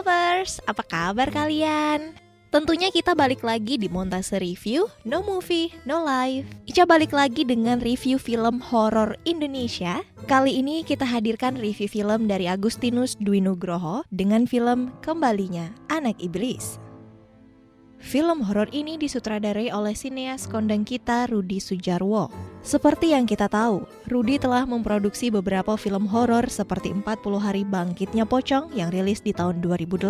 Lovers, apa kabar kalian? Tentunya kita balik lagi di Montase Review, No Movie, No Life. Ica balik lagi dengan review film horor Indonesia. Kali ini kita hadirkan review film dari Agustinus Dwi Nugroho dengan film Kembalinya Anak Iblis. Film horor ini disutradarai oleh sineas kondang kita Rudi Sudjarwo. Seperti yang kita tahu, Rudi telah memproduksi beberapa film horor seperti 40 Hari Bangkitnya Pocong yang rilis di tahun 2008,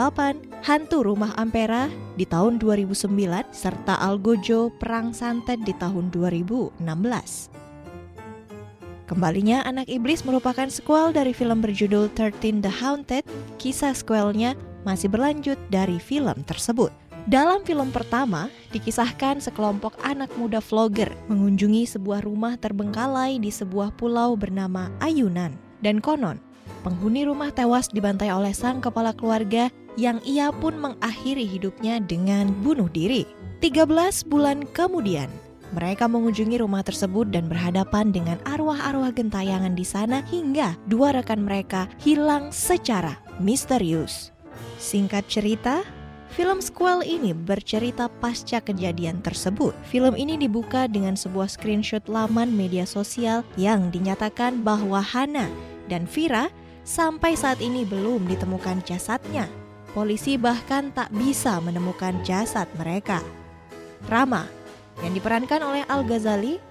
Hantu Rumah Ampera di tahun 2009, serta Algojo Perang Santet di tahun 2016. Kembalinya Anak Iblis merupakan sequel dari film berjudul 13 The Haunted. Kisah sequelnya masih berlanjut dari film tersebut. Dalam film pertama, dikisahkan sekelompok anak muda vlogger mengunjungi sebuah rumah terbengkalai di sebuah pulau bernama Ayunan. Dan konon, penghuni rumah tewas dibantai oleh sang kepala keluarga yang ia pun mengakhiri hidupnya dengan bunuh diri. 13 bulan kemudian, mereka mengunjungi rumah tersebut dan berhadapan dengan arwah-arwah gentayangan di sana hingga dua rekan mereka hilang secara misterius. Singkat cerita, film sequel ini bercerita pasca kejadian tersebut. Film ini dibuka dengan sebuah screenshot laman media sosial yang dinyatakan bahwa Hana dan Vira sampai saat ini belum ditemukan jasadnya. Polisi bahkan tak bisa menemukan jasad mereka. Rama yang diperankan oleh Al Ghazali,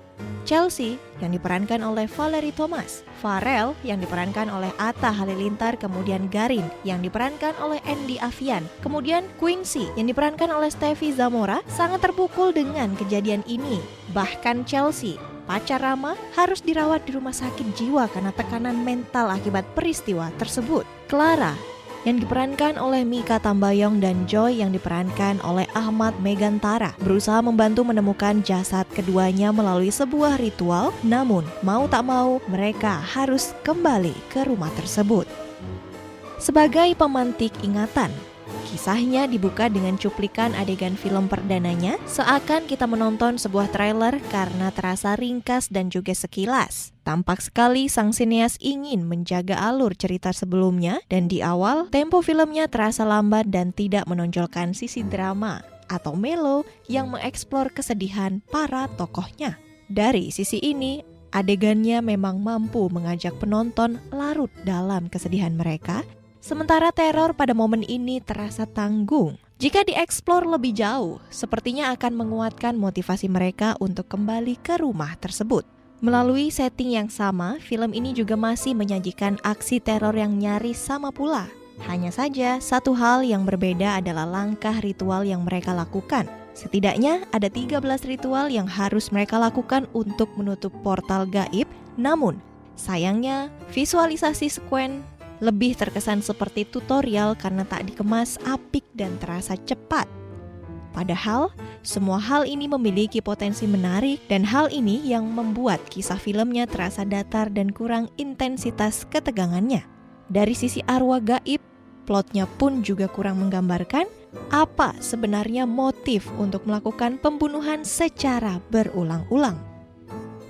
Chelsea yang diperankan oleh Valerie Thomas, Farel yang diperankan oleh Atta Halilintar, kemudian Garin yang diperankan oleh Andy Avian, kemudian Quincy yang diperankan oleh Stevie Zamora sangat terpukul dengan kejadian ini. Bahkan Chelsea, pacar Rama, harus dirawat di rumah sakit jiwa karena tekanan mental akibat peristiwa tersebut. Clara yang diperankan oleh Mika Tambayong dan Joy yang diperankan oleh Ahmad Megantara berusaha membantu menemukan jasad keduanya melalui sebuah ritual, namun mau tak mau mereka harus kembali ke rumah tersebut. Sebagai pemantik ingatan, kisahnya dibuka dengan cuplikan adegan film perdananya, seakan kita menonton sebuah trailer karena terasa ringkas dan juga sekilas. Tampak sekali sang sineas ingin menjaga alur cerita sebelumnya, dan di awal tempo filmnya terasa lambat dan tidak menonjolkan sisi drama atau melo yang mengeksplor kesedihan para tokohnya. Dari sisi ini, adegannya memang mampu mengajak penonton larut dalam kesedihan mereka, sementara teror pada momen ini terasa tanggung. Jika dieksplor lebih jauh, sepertinya akan menguatkan motivasi mereka untuk kembali ke rumah tersebut. Melalui setting yang sama, film ini juga masih menyajikan aksi teror yang nyaris sama pula. Hanya saja, satu hal yang berbeda adalah langkah ritual yang mereka lakukan. Setidaknya ada 13 ritual yang harus mereka lakukan untuk menutup portal gaib. Namun, sayangnya visualisasi sekuen lebih terkesan seperti tutorial karena tak dikemas apik dan terasa cepat. Padahal, semua hal ini memiliki potensi menarik, dan hal ini yang membuat kisah filmnya terasa datar dan kurang intensitas ketegangannya. Dari sisi arwah gaib, plotnya pun juga kurang menggambarkan apa sebenarnya motif untuk melakukan pembunuhan secara berulang-ulang.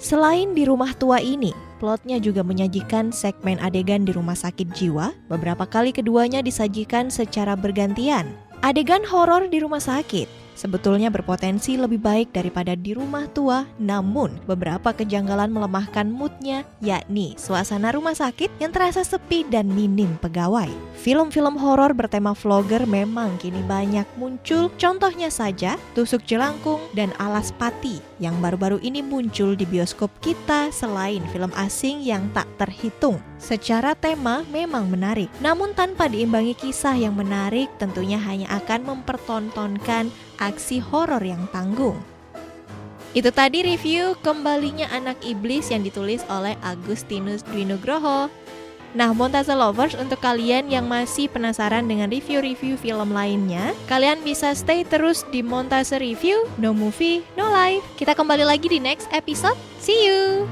Selain di rumah tua ini, plotnya juga menyajikan segmen adegan di rumah sakit jiwa. Beberapa kali keduanya disajikan secara bergantian. Adegan horor di rumah sakit sebetulnya berpotensi lebih baik daripada di rumah tua, namun beberapa kejanggalan melemahkan moodnya, yakni suasana rumah sakit yang terasa sepi dan minim pegawai. Film-film horor bertema vlogger memang kini banyak muncul, contohnya saja Tusuk Jelangkung dan Alas Pati yang baru-baru ini muncul di bioskop kita, selain film asing yang tak terhitung. Secara tema memang menarik, namun tanpa diimbangi kisah yang menarik, tentunya hanya akan mempertontonkan aksi horor yang tanggung. Itu tadi review Kembalinya Anak Iblis yang ditulis oleh Agustinus Dwi Nugroho. Nah, Montase Lovers, untuk kalian yang masih penasaran dengan review-review film lainnya, kalian bisa stay terus di Montase Review, No Movie, No Life. Kita kembali lagi di next episode. See you!